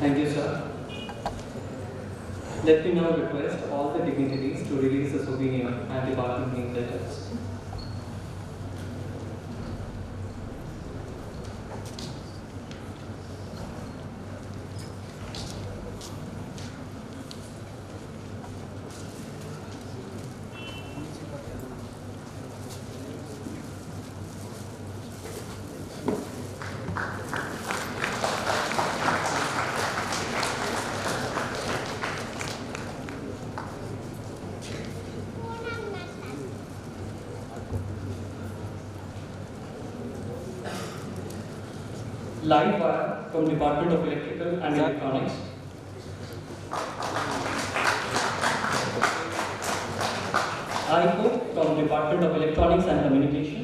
Thank you, sir. Let me now request all the dignitaries to release the souvenir and department name letters. Live wire from Department of Electrical and Electronics. ICO from Department of Electronics and Communication.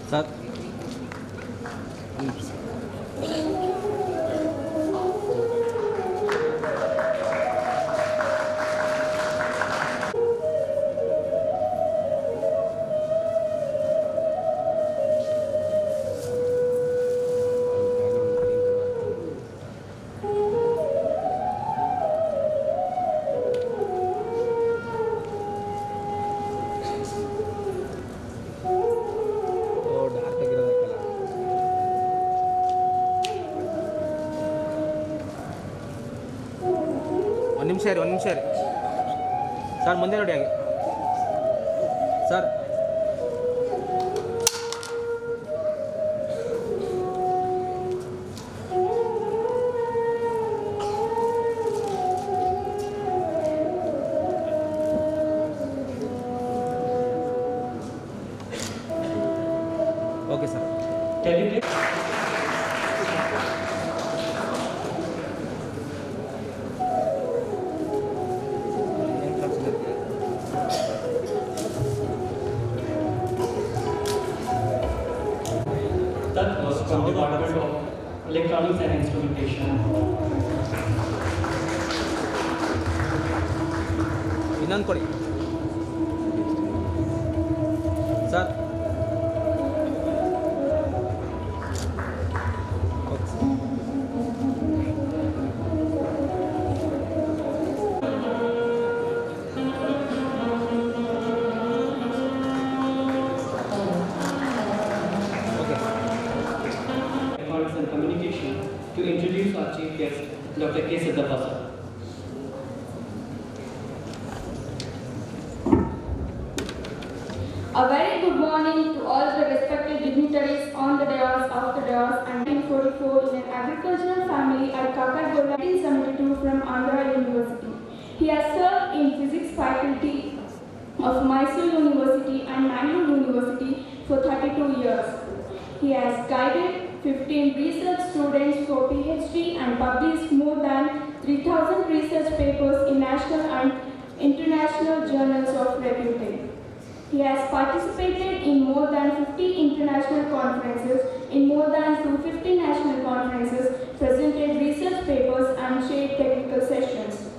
Sir. ಒಂದು ನಿಮಿಷ ರೀ sir ಮುಂದೆ ನೋಡಿ ಹಾಗೆ sir okay sir That was from Department of Electronics and Instrumentation. ಇನ್ನೊಂದು ಕೊಡಿ sir And Communication to introduce our chief guest, Dr. K. Siddhappa. A very good morning to all the respected dignitaries on the dais, off the dais, and 1944 in an agricultural family at Kakargola, 1972 from Andhra University. He has served in physics faculty of Mysore University and Mangalore University for 32 years. He has guided 15 research students for PhD and published more than 3,000 research papers in national and international journals of repute. He has participated in more than 50 international conferences, in more than 250 national conferences, presented research papers and chaired technical sessions.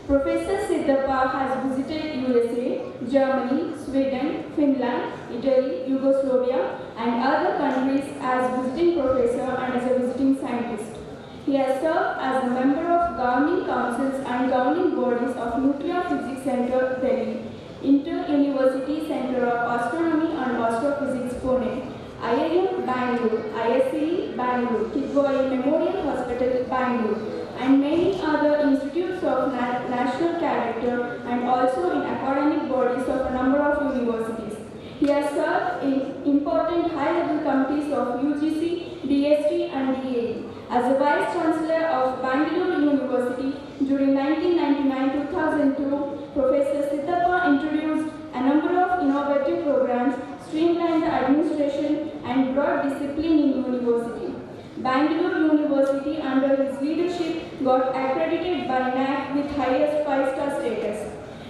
Professor Siddhappa has visited USA, Germany, Sweden, Finland, Italy, Yugoslavia, and other countries as visiting professor and as a visiting scientist. He has served as a member of governing councils and governing bodies of Nuclear Physics Center, Delhi, Inter-University Center of Astronomy and Astrophysics, Pune, IIM Bangalore, ISCE Bangalore, Kidwai Memorial Hospital, Bangalore, and many other institutes of national character and also in academic bodies of a number of universities. He has served in important high-level committees of UGC, DST and DAE. As a Vice Chancellor of Bangalore University during 1999-2002, Professor Siddhappa introduced a number of innovative programs, streamlined the administration and brought discipline in university. Bangalore University under his leadership got accredited by NAC with highest 5-star status.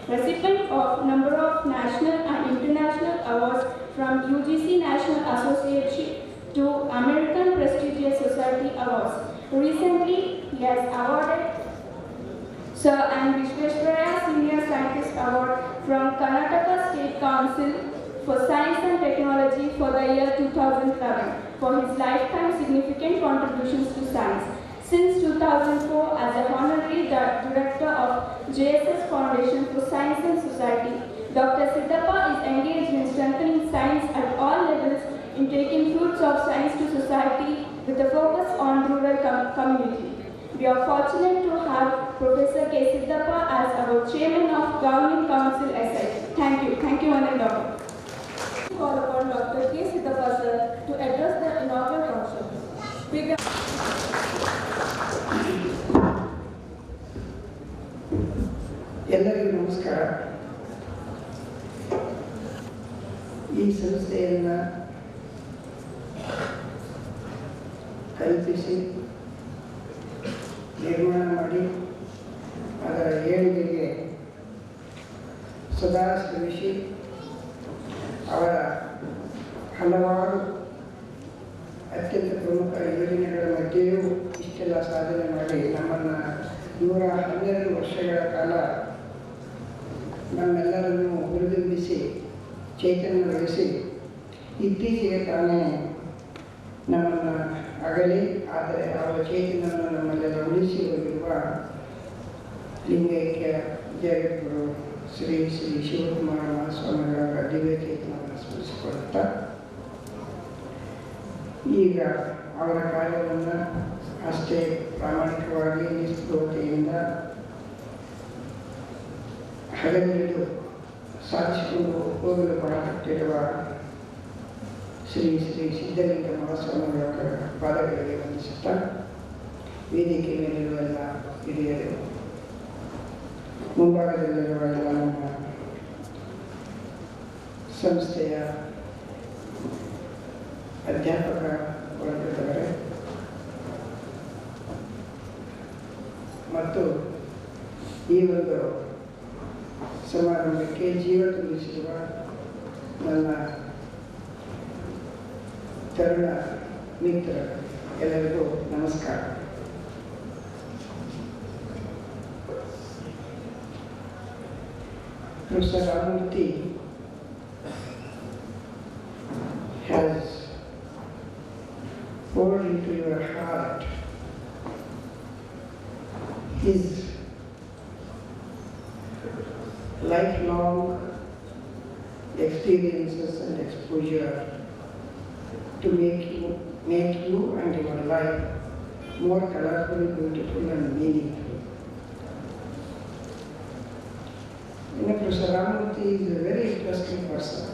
Recipient of number of national and international awards from UGC National Association to American Prestigious Society Awards. Recently, he has awarded Sir N. Vishwesvaraya Senior Scientist Award from Karnataka State Council for Science and Technology for the year 2011 for his lifetime significant contributions to science. Since 2004, as a honorary director of JSS Foundation for Science and Society, Dr. Siddhappa is engaged in strengthening science at all levels in taking fruits of science to society with a focus on rural community. We are fortunate to have Professor K. Siddhappa as our Chairman of Governing Council SI. Thank you. Thank you, one and all. Call upon Dr. K. Siddhappa sir to address the inaugural function. ಎಲ್ಲರಿಗೂ ನಮಸ್ಕಾರ. ಈ ಸಂಸ್ಥೆಯನ್ನು ಕಲ್ಪಿಸಿ ನಿರ್ಮಾಣ ಮಾಡಿ ಅದರ ಏಳಿಗೆಗೆ ಸದಾ ಶ್ರಮಿಸಿ ಅವರ ಹಲವಾರು ಅತ್ಯಂತ ಪ್ರಮುಖ ಯೋಜನೆಗಳ ಮಧ್ಯೆಯೂ ಇಷ್ಟೆಲ್ಲ ಸಾಧನೆ ಮಾಡಿ ನಮ್ಮನ್ನು 112 ವರ್ಷಗಳ ಕಾಲ ನಮ್ಮೆಲ್ಲರನ್ನು ಹುರಿದುಂಬಿಸಿ ಚೈತನ್ಯಗೊಳಿಸಿ ಇತ್ತೀಚೆಗೆ ತಾನೇ ನಮ್ಮನ್ನು ಅಗಲಿ ಆದರೆ ಅವರ ಚೈತನ್ಯವನ್ನು ನಮ್ಮಲ್ಲೆಲ್ಲ ಉಳಿಸಿ ಹೋಗಿರುವ ಲಿಂಗೈಕ್ಯ ಜಗದ್ಗುರು ಶ್ರೀ ಶ್ರೀ ಶಿವಕುಮಾರ ಮಹಾಸ್ವಾಮಿಗಳ ದಿವ್ಯ ಚೈತನ್ಯವನ್ನು ಸ್ಮರಿಸಿಕೊಳ್ಳುತ್ತಾ ಈಗ ಅವರ ಕಾರ್ಯವನ್ನು ಅಷ್ಟೇ ಪ್ರಾಮಾಣಿಕವಾಗಿ ನಿಷ್ಠುರತೆಯಿಂದ ಹಗಲಿರುಳು ಸಾಧಿಸಿಕೊಂಡು ಹೋಗಲು ಹೊರಟಿರುವ ಶ್ರೀ ಶ್ರೀ ಸಿದ್ಧಲಿಂಗ ಮಹಾಸ್ವಾಮಿಗಳ ಪಾದಗಳಿಗೆ ವಂದಿಸುತ್ತಾ ವೇದಿಕೆ ಮೇಲಿರುವ ಎಲ್ಲ ಹಿರಿಯರು, ಮುಂಭಾಗದಲ್ಲಿರುವ ಎಲ್ಲ ನಮ್ಮ ಸಂಸ್ಥೆಯ ಅಧ್ಯಾಪಕ ವರ್ಗದವರೇ ಮತ್ತು ಈ ಒಂದು ಸಮಾರಂಭಕ್ಕೆ ಜೀವ ತುಂಬಿಸಿರುವ ನನ್ನ ತರುಣ ಮಿತ್ರರು ಎಲ್ಲರಿಗೂ ನಮಸ್ಕಾರ. Professor Ramurthy has poured into your heart his lifelong experiences and exposure to make you and your life more colorful, beautiful and meaningful. Professor Ramurthy is a very interesting person.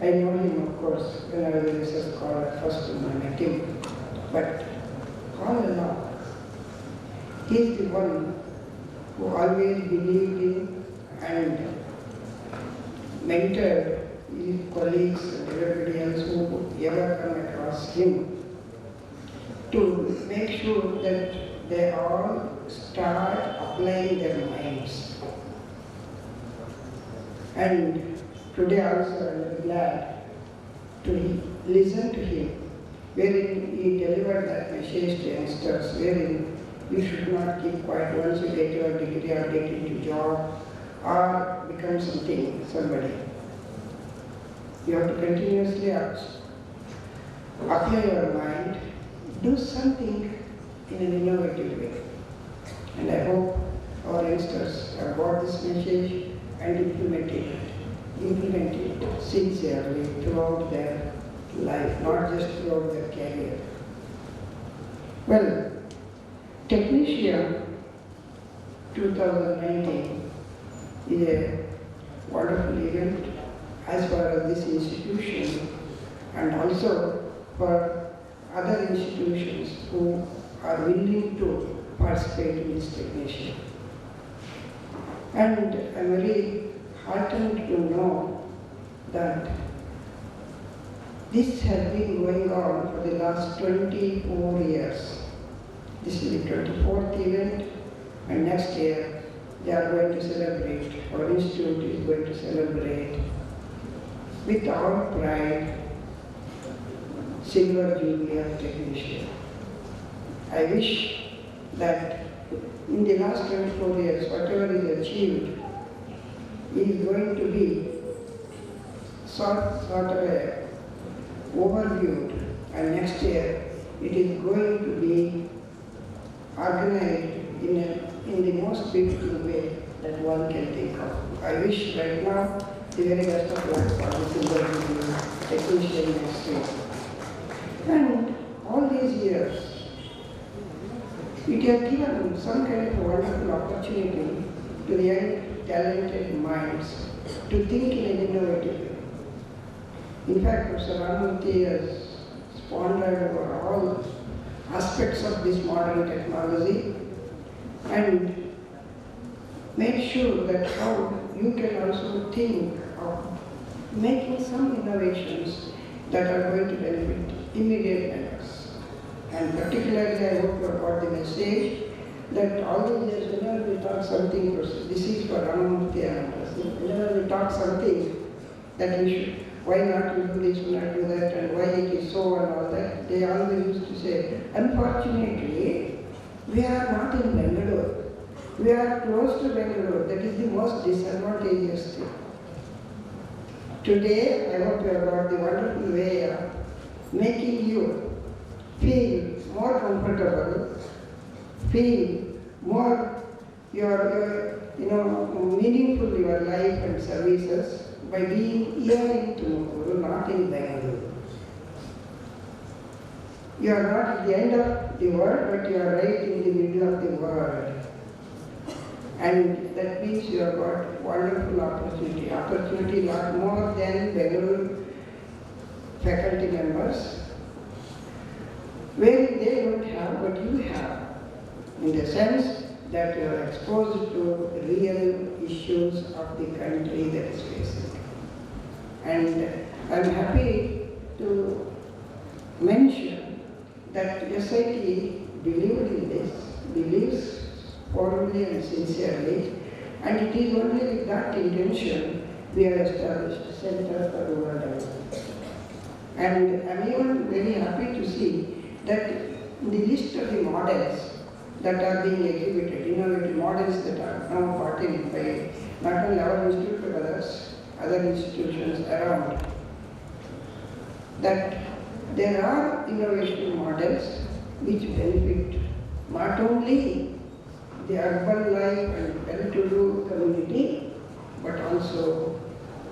I know him, of course, when I was a research scholar first when I met him, but all along, he is the one who always believed in and mentored his colleagues and everybody else who would ever come across him to make sure that they all start applying their minds. And today also I am glad to listen to him, wherein he delivered that message to youngsters, wherein you should not keep quiet once you get your degree or get into job or become somebody. You have to continuously apply your mind, do something in an innovative way. And I hope our youngsters have got this message and implement it sincerely throughout their life, not just throughout their career. Well, Technisium 2019 is a wonderful event as far as this institution and also for other institutions who are willing to participate in this Technisium. And I'm very heartened to know that This has been going on for the last 24 years. This is the 24th event, and next year they are going to celebrate, our institute is going to celebrate with all pride Silver Jubilee of Technician. I wish that in the last 24 years, whatever is achieved is going to be sort of a overviewed, and next year it is going to be organized in the most beautiful way that one can think of. I wish right now the very best of luck for the Silver Jubilee Technician next year. And all these years, it has given some kind of a wonderful opportunity to the young, talented minds to think in an innovative way. In fact, Professor Ramurthy has pondered over all aspects of this modern technology and made sure that how you can also think of making some innovations that are going to benefit immediate members. And particularly, I hope you have got the message that all these years, whenever we talk something, this is for Ramurthy and others, whenever we talk something that we should, why not we do this, why not do that, and why it is so and all that, they always used to say, unfortunately, we are not in Bangalore. We are close to Bangalore. That is the most disadvantageous thing. Today, I hope you have got the wonderful way of making you feel more comfortable, feel more meaningful your life and services by being here in Tumkur, not in Bangalore. You are not at the end of the world, but you are right in the middle of the world. And that means you have got wonderful opportunity a lot more than Bangalore faculty members, where they don't have what you have, in the sense that you are exposed to real issues of the country that is facing. And I am happy to mention that SIT believed in this, believes firmly and sincerely, and it is only with that intention we have established Center for Rural Development. And I am even very happy to see that in the list of the models that are being exhibited, innovative models that are now brought in by not only our institute but other institutions around, that there are innovation models which benefit not only the urban life and well-to-do community, but also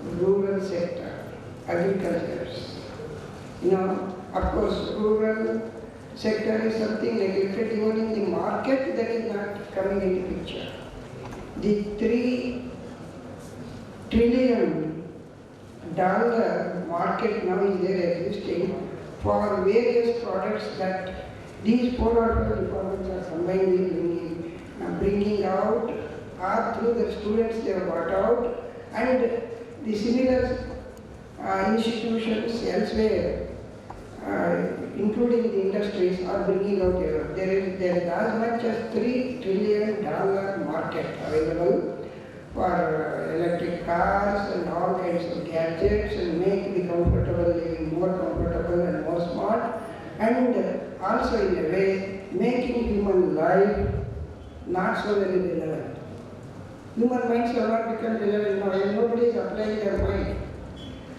rural sector, agricultures. Of course, rural sector is something neglected even in the market that is not coming into picture. The $3 trillion market now is there existing for various products that these 4 or 5 departments are combinedly bringing out, or through the students they have brought out, and the similar institutions elsewhere, including the industries, are bringing out here. There is as much as $3 trillion market available for electric cars and all kinds of gadgets, and make the comfortable living more comfortable and more smart, and also in a way making human life not so very relevant. Human minds have not become relevant now, and nobody is applying their mind.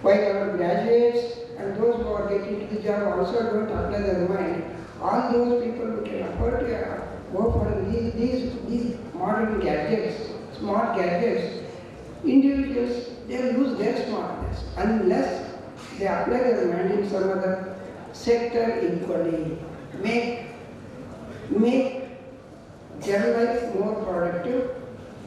While our graduates and those who are getting to the job also don't apply their mind, all those people who can afford to go for these modern gadgets, smart gadgets, individuals, they lose their smartness unless they apply their mind in some other sector equally. Make their life more productive,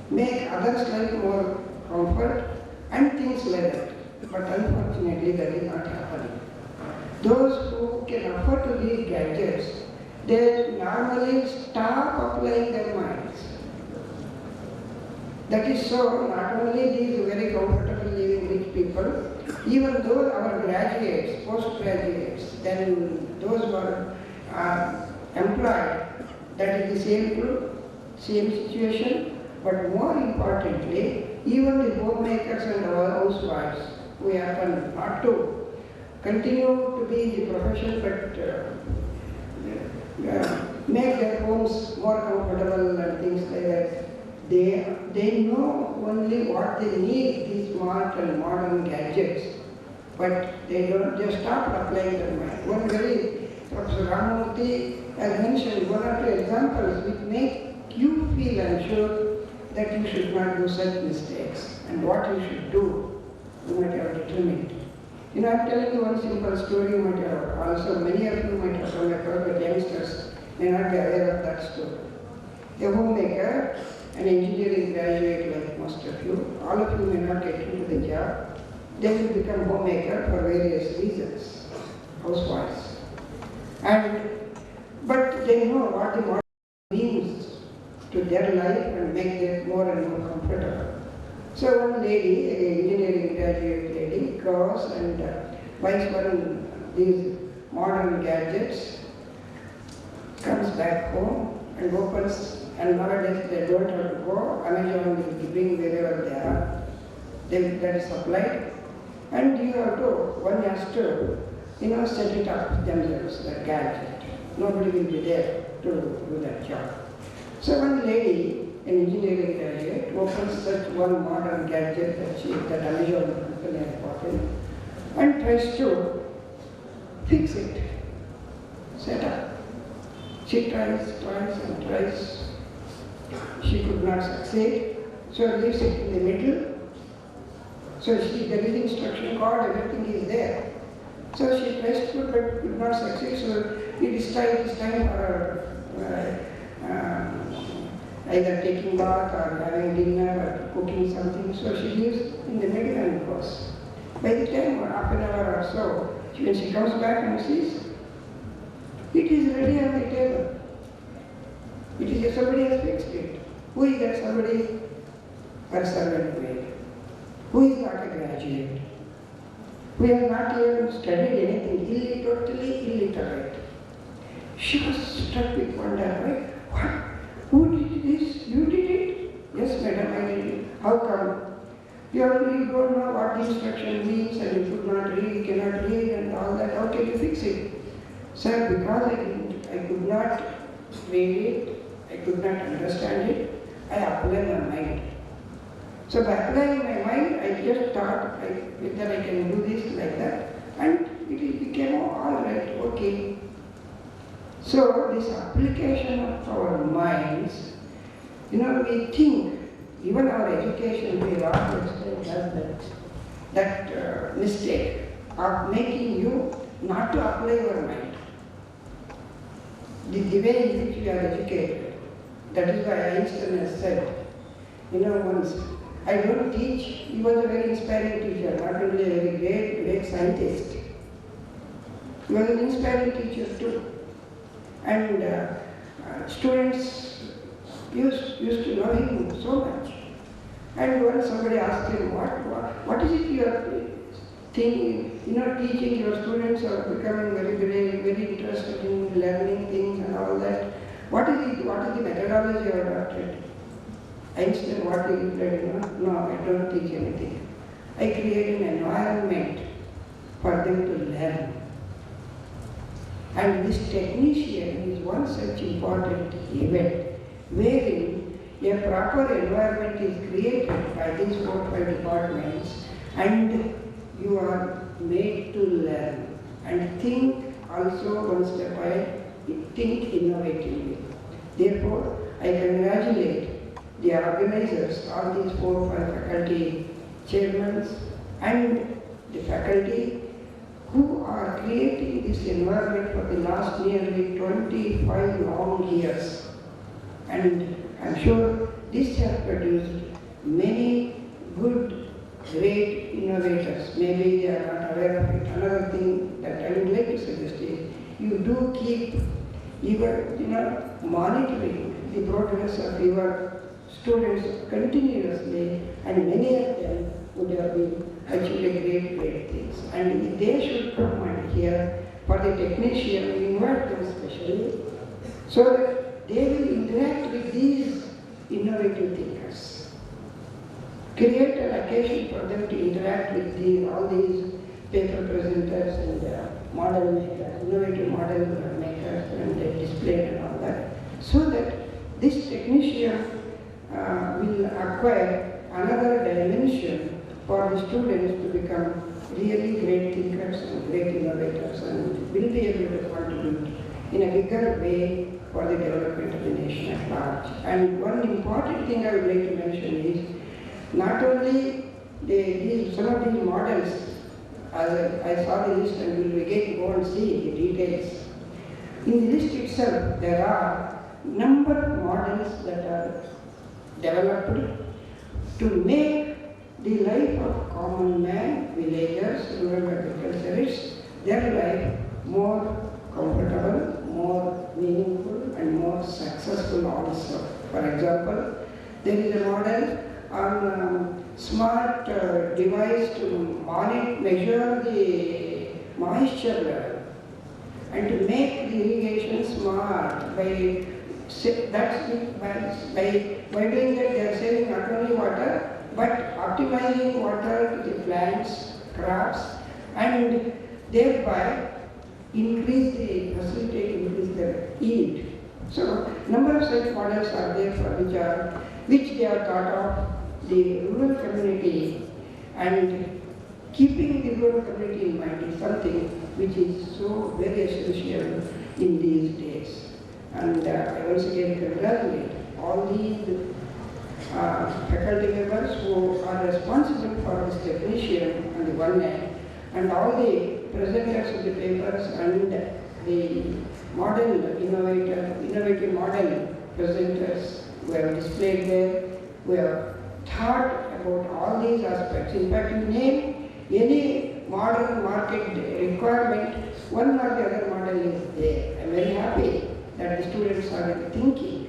make others' life more comfort, and things like that. But unfortunately, that is not happening. Those who can afford to these gadgets, they normally stop applying their minds. That is so, not only these very comfortable living rich people, even though our graduates, postgraduates, then those who are employed, that is the same group, same situation, but more importantly, even the homemakers and our housewives, who happen not to continue to be the profession, but make their homes more comfortable and things like that. They know only what they need, these smart and modern gadgets, but they start applying them. One very, Professor Ramamurthy has mentioned one or two examples which make you feel, I'm sure, that you should not do such mistakes and what you should do, you might have determined. You know, I'm telling you one simple story, you might have also, many of you might have come across, but youngsters may not be aware of that story. A homemaker, an engineering graduate like most of you, all of you may not get into the job, they will become homemaker for various reasons, housewives. But they know what the modern means to their life and make them more and more comfortable. So one lady, an engineering graduate lady, goes and buys one these modern gadgets, comes back home and opens, and nowadays they don't have to go, Amazon will bring wherever they are, that is supplied, and you have to, one has to, set it up themselves, that gadget. Nobody will be there to do that job. So one lady, an engineering graduate, opens such one modern gadget that Amazon company has bought in, and tries to fix it, set up. She tries and tries. She could not succeed, so leaves it in the middle. So there is instruction card, everything is there. So she tries to, but could not succeed. So it is time for her either taking bath or having dinner or cooking something. So she leaves in the middle and goes. By the time, half an hour or so, when she comes back and sees, it is ready on the table. It is somebody has fixed it. Who is that somebody? Her servant maid. Who is not a graduate? Who has not even studied anything, totally illiterate. She was struck with wonder, right? What? Who did this? You did it? Yes, madam, I did it. How come? You don't know what the instruction means and you could not read, cannot read and all that. How can you fix it? Sir, because I could not read it, I could not understand it, I applied my mind. So by applying my mind, I just thought that I can do this like that, and it became all right, okay. So this application of our minds, we think, even our education, we large has that mistake of making you not to apply your mind. The way in which we are educated, that is why Einstein has said, once, I don't teach, he was a very inspiring teacher, not only a very great scientist. He was an inspiring teacher too. And students used to love him so much. And when somebody asked him, what is it you are thinking, teaching your students are becoming very great, very interested in learning things and all that. What is the methodology you adopted? Einstein, what did he replied, no, I don't teach anything. I create an environment for them to learn. And this technician is one such important event wherein a proper environment is created by these 4 or 5 departments and you are made to learn and think also one step ahead, think innovatively. Therefore, I congratulate the organizers, all these 4 or 5 faculty chairmen and the faculty who are creating this environment for the last nearly 25 long years. And I'm sure this has produced many good, great innovators. Maybe they are not aware of it. Another thing that I would like to suggest is, you do keep monitoring the progress of your students continuously, and many of them would have been achieved great things. And they should come and hear for the technician, we invite them specially, so that they will interact with these innovative thinkers. Create an occasion for them to interact with all these paper presenters and model makers, innovative model makers and display and all that, so that this technician will acquire another dimension for the students to become really great thinkers and great innovators, and will be able to contribute in a bigger way for the development of the nation at large. And one important thing I would like to mention is not only some of these models, I saw the list and will again go and see the details. In the list itself, there are number of models that are developed to make the life of common man, villagers, rural agriculturists, their life more comfortable, more meaningful and more successful also. For example, there is a model on smart device to measure the moisture level and to make the irrigation smart. By doing that they are saving not only water but optimizing water to the plants, crops, and thereby increase the yield. So number of such models are there for which they are thought of the rural community, and keeping the rural community in mind is something which is so very essential in these days. And I once again congratulate all these faculty members who are responsible for this technician on the one hand, and all the presenters of the papers and the innovative model presenters who have displayed there, who have thought about all these aspects. In fact, you name any modern market requirement, one or the other model is there. I am very happy that the students are thinking,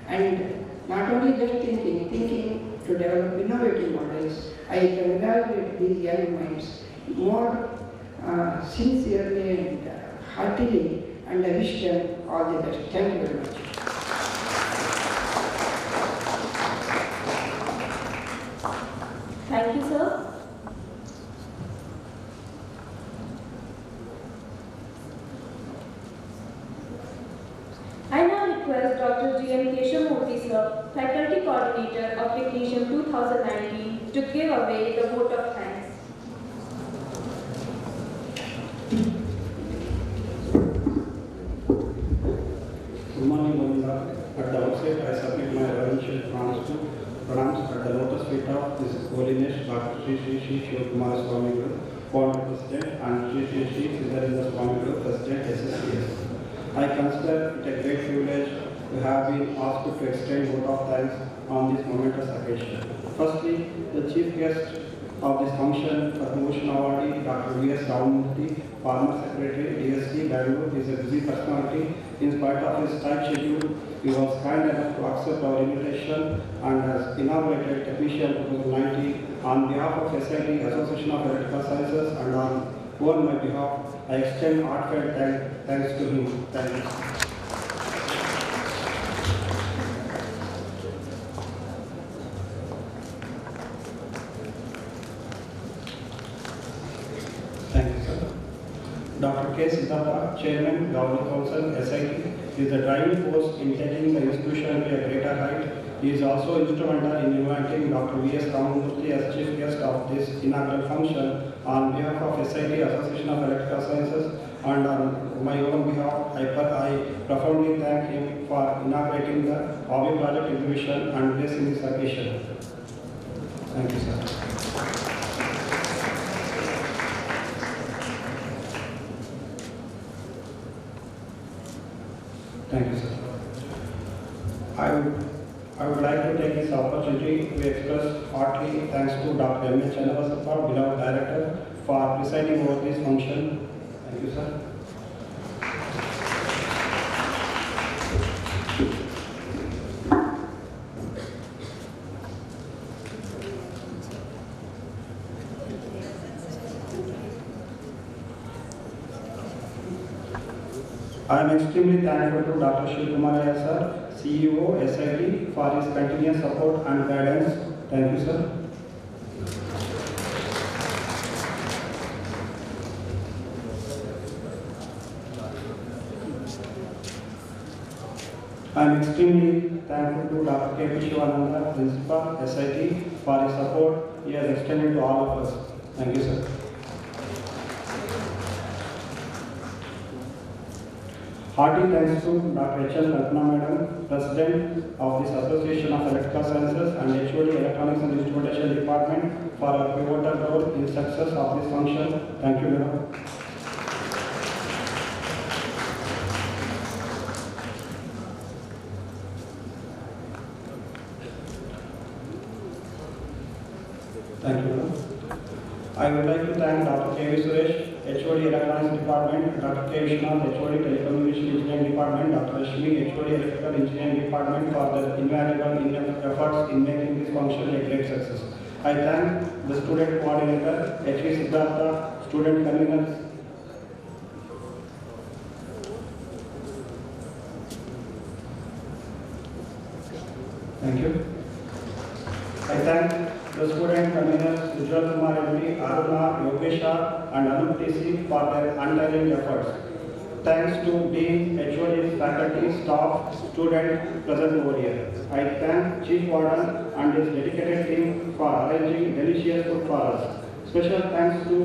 and not only just thinking to develop innovative models. I congratulate these young minds more sincerely and heartily, and I wish them all the best. Thank you very much. Thank you, sir. I now request Dr. G.M. Keshamurthy, sir, Faculty Coordinator of Technisium 2019, to give away the vote of thanks. Good morning, Govinda. At the outset, I submit my reverential pronouns at the lotus feet of His Holiness Dr. Sri Shivakumar Swami Guru, Founder President, and Sri Siddharinda Swami Guru, President SSCS. I consider it a great privilege to have been asked to extend vote of thanks on this momentous occasion. Firstly, the chief guest of this function, promotion awardee, Dr. V.S. Ramamurthy, Former Secretary, DST, Bangalore, is a busy personality. In spite of his tight schedule, he was kind enough to accept our invitation and has inaugurated Technisium 2019 on behalf of SIT, Association of Electrical Sciences, and on my behalf, I extend heartfelt thanks to him. Thank you. Thank you, sir. Dr. K. Siddhartha, Chairman, Government Council, SIT, is the driving force in taking the institution to a greater height. He is also instrumental in inviting Dr. V.S. Ramamurthy as chief guest of this inaugural function on behalf of SIT, Association of Electrical Sciences, and on my own behalf, I profoundly thank him for inaugurating the hobby project exhibition and blessing this occasion. Thank you, sir. Thank you, sir. I would like to take this opportunity to express heartily thanks to Dr. M. H. Channavasappa, beloved director, for presiding over this function. Thank you, sir. I am extremely thankful to Dr. Shivkumar sir, CEO, SIT, for his continuous support and guidance. Thank you, sir. I am extremely thankful to Dr. K. P. Shivananda, Principal, SIT, for his support he has extended to all of us. Thank you, sir. Hearty thanks to Dr. H. L. Ratna Madam, President of this Association of Electrical Sciences, and HOD Electronics and Instrumentation Department for a pivotal role in success of this function. Thank you, Madam. Thank you, Madam. I would like to thank Dr. K. V. Suresh, HOD Electronics Department, Dr. K. Vishwanath, HOD Telecommunication Engineering Department, Dr. Rashmi, HOD Electrical Engineering Department for their invaluable efforts in making this function a great success. I thank the student coordinator, H.V. Siddhartha, student conveners. Thank you. I thank the student conveners Ujjwal Kumar MD, Aruna, Yogesha, and Anup TC for their untiring efforts. Thanks to Dean, HOD, faculty, staff, student present over here. I thank Chief Warden and his dedicated team for arranging delicious food for us. Special thanks to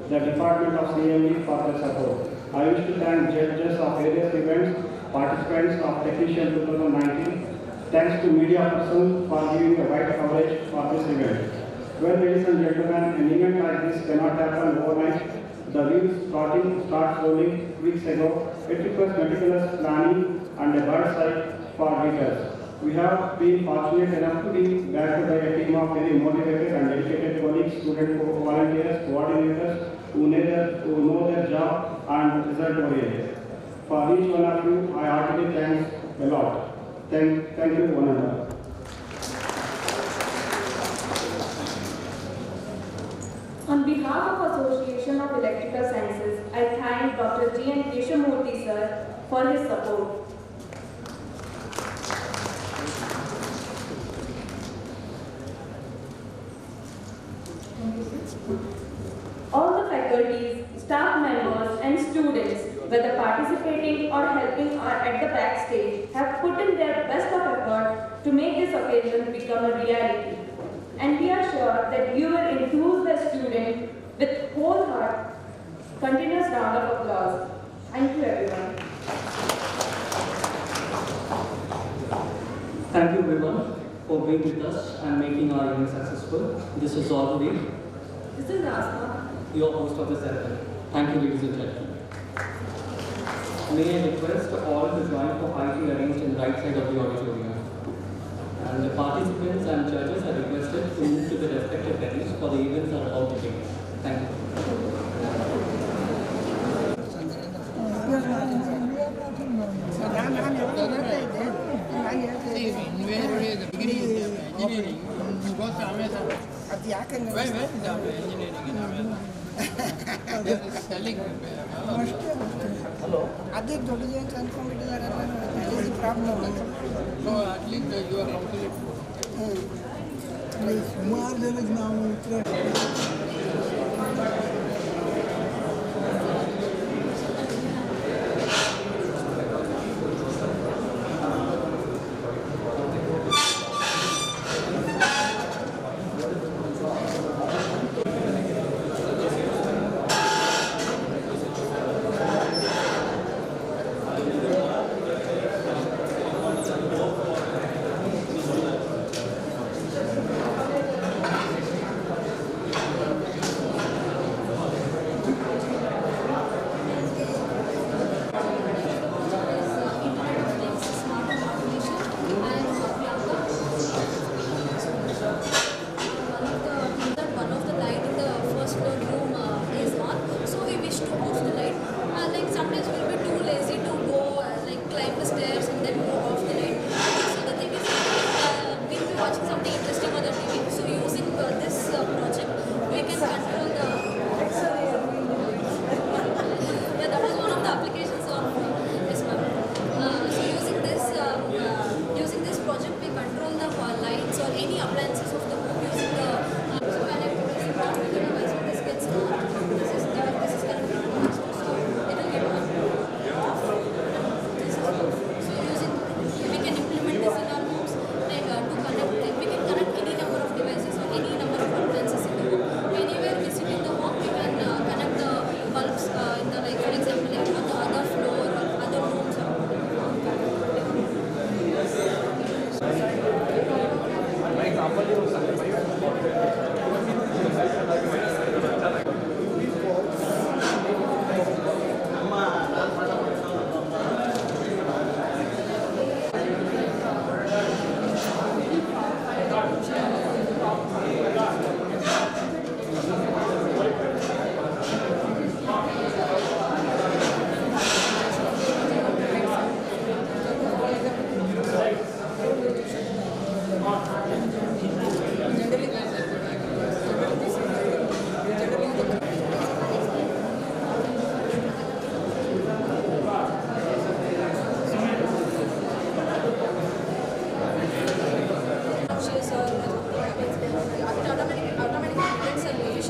the Department of CME for their support. I wish to thank judges of various events, participants of Technisium 2019. Thanks to media persons for giving the right coverage for this event. Well, ladies and gentlemen, an event like this cannot happen overnight. The wheels starts rolling weeks ago. It requires meticulous planning and a bird's eye for details. We have been fortunate enough to be backed by a team of very motivated and dedicated colleagues, student volunteers, coordinators who know their job and result oriented. For each one of you, I heartily thanks a lot. Thank you, one and all. On behalf of Association of Electrical Sciences, I thank Dr. G. N. Keshamurthy sir for his support. All the faculties, staff members and students, whether participating or helping at the backstage, have put in their best of effort to make this occasion become a reality. And we are sure that you will enthuse the student with whole heart. Continuous round of applause. Thank you, everyone. Thank you everyone for being with us and making our event successful. This is all the way. This is Asma. Your host of the ceremony. Thank you, ladies and gentlemen. May I request all to join for high tea arranged in the right side of the auditorium. And the participants and judges are requested to move to the respective venues for the events are about to begin. Thank you. ಅದೇ ದೊಡ್ಡದು ಅಂತ ಅಂದ್ಕೊಂಡಿದ್ದಾರೆ problem at least ಇವಾಗ complete ಸುಮಾರು ಜನಕ್ಕೆ ನಾವು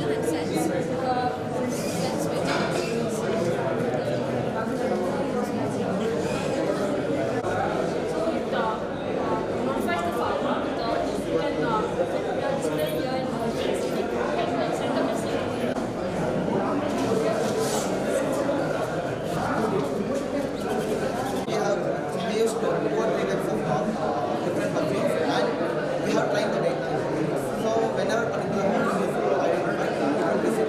information and sense notifies the farmer you can display here in send the message. We used to import data from different countries and we have tried the data. So whenever particular country is identified, we visit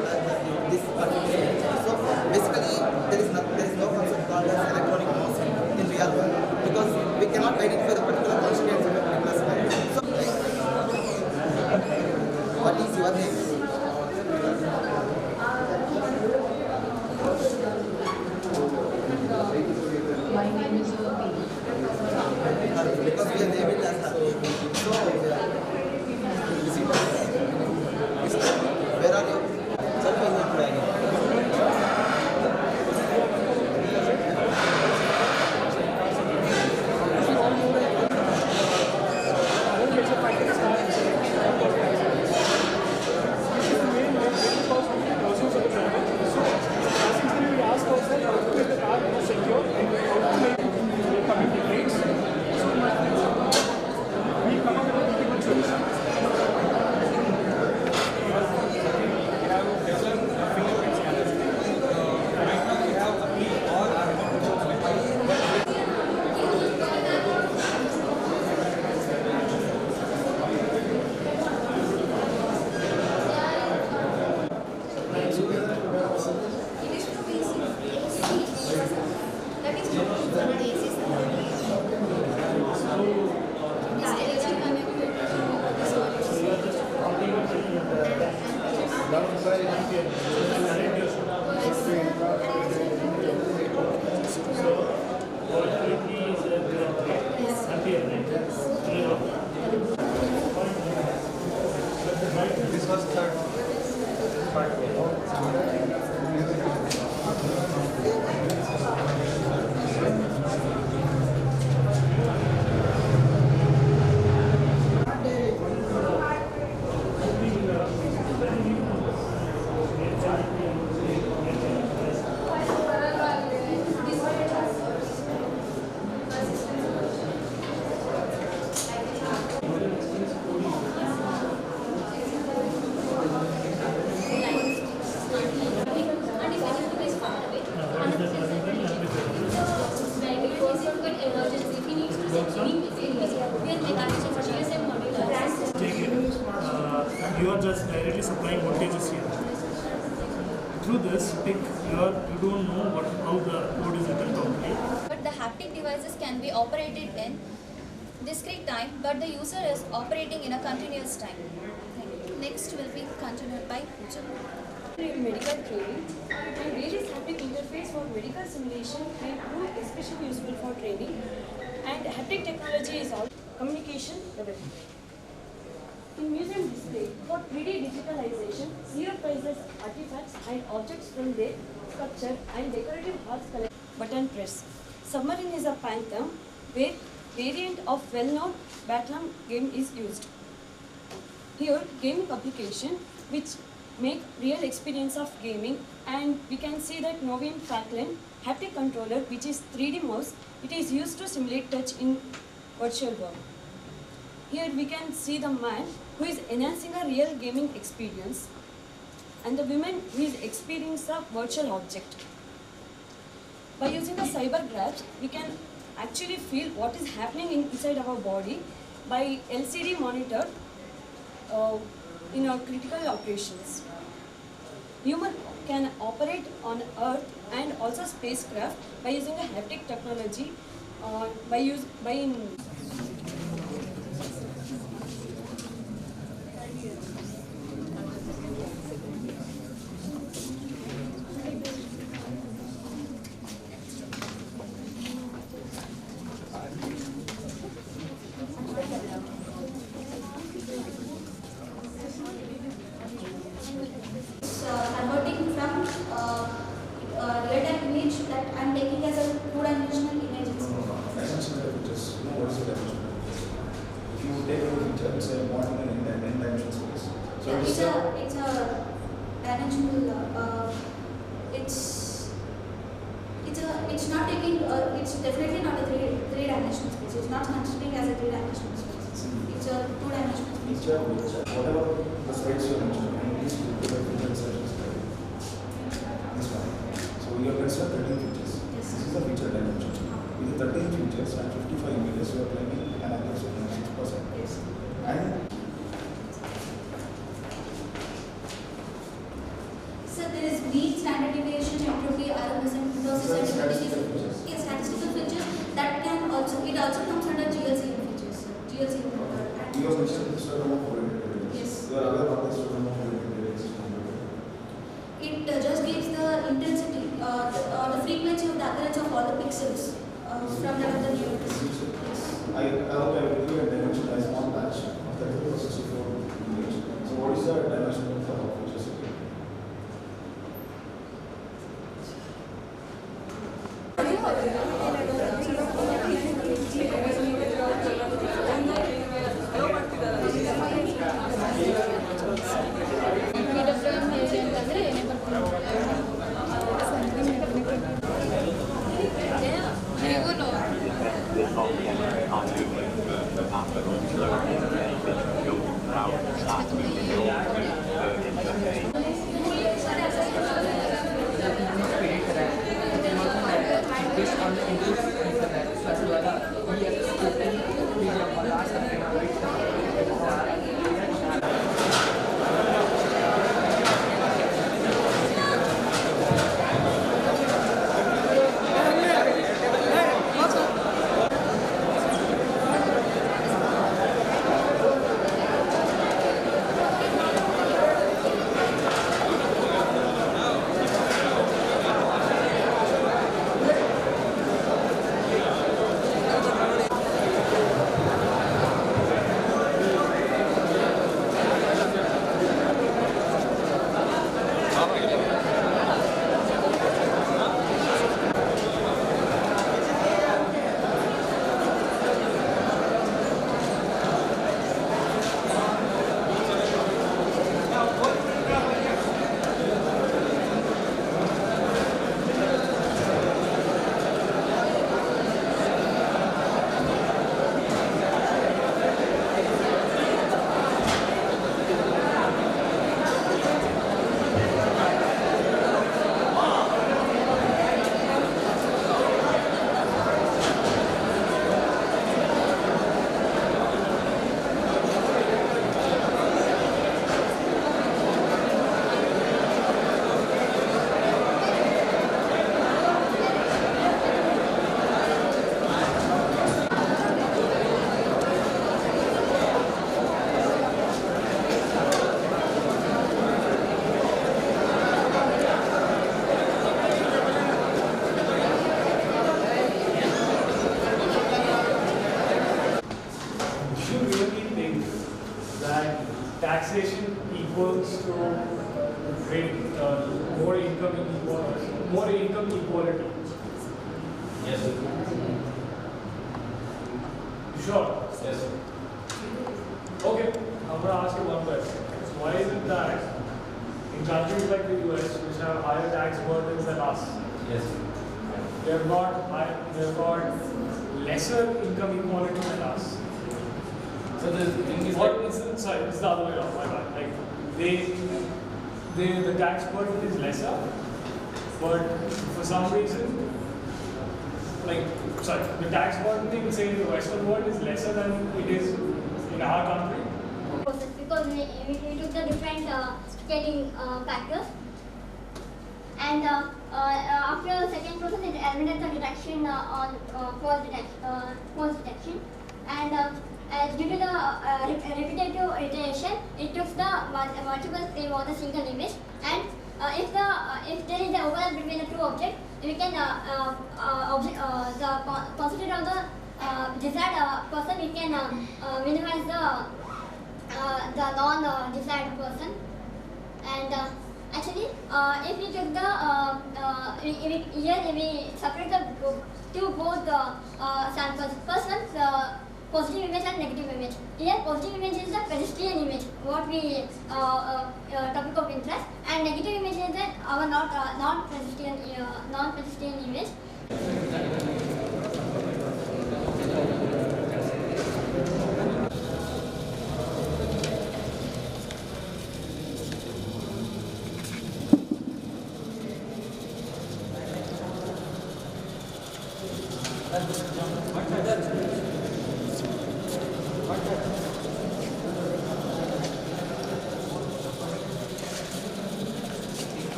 this particular. So basically there is no concept called as electronic mouse in real world because we cannot identify the particular constituents of a particular slide. So what is your name? My name is Because we are labeled as happy. So, where are you? This was third part. You are just directly supplying voltages here. Through this pick, you don't know how the code is written properly. But the haptic devices can be operated in discrete time, but the user is operating in a continuous time. Next will be continued by Puja. Medical training and various haptic interface for medical simulation can prove especially useful for training, and haptic technology is all communication level. In museum display, for 3D digitalization, zero-prices artifacts and objects from their sculpture and decorative arts collection. Button press. Submarine is a phantom where variant of well-known Batman game is used. Here, gaming application which make real experience of gaming, and we can see that Novian Falkland haptic controller, which is 3D mouse. It is used to simulate touch in virtual world. Here we can see the man who is enhancing a real gaming experience and the woman who is experiencing a virtual object. By using the cyber graphs, we can actually feel what is happening inside our body by LCD monitor in our critical operations. Human can operate on Earth and also spacecraft by using a haptic technology converting from real-time image that I am taking as a two-dimensional image. Essentially, what is the dimension? If you take a picture, it's a 1 in n dimension space. So Yeah, it's a dimensional. It's not taking. It's definitely not a three-dimensional space. It's not considering as a three-dimensional space. It's a two-dimensional space. Feature which, whatever the slides you mentioned, and these feature insertions. This one. So you have considered 13 features. Yes. This is the feature dimension. With the 13 features and 55 images, you are claiming an accuracy of 96%. Yes. And So there is mean, standard deviation, entropy, RMS, and statistical features. Yes, statistical features that can also, it also comes under GLCM features. GLCM. you have mentioned histogram of correlated variables. Yes. You are aware of the histogram of correlated variables. It just gives the intensity or the frequency of the occurrence of all the pixels from that of the universe. Yes. I hope I will give you a dimension as one batch of 34 or 64 image. So what is the dimension of the features? Taxation equals to more income equality. Yes. You sure? Yes. Okay, I'm going to ask you one question. Why is it that in countries like the US, which have higher tax burdens than us, Yes. they've got lesser income equality than us? So the thing is What is the, sorry, it's the other way around, my bad. Like the tax burden is lesser, but for some reason, the tax burden thing, say in the Western world, is lesser than it is in our country. Because we took the different scaling factors, and after the second process, it eliminated the detection on false detection, and due to the repetitive iteration, it took the multiple frame on the single image, and if there is an overlap between the two objects, we can concentrate on the desired person. We can minimize the non-desired person, and actually, if we took the we separate the group to both the samples. First one, positive image and negative image. Here, positive image is the pedestrian image, what we topic of interest, and negative image is that our non-pedestrian image.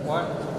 One.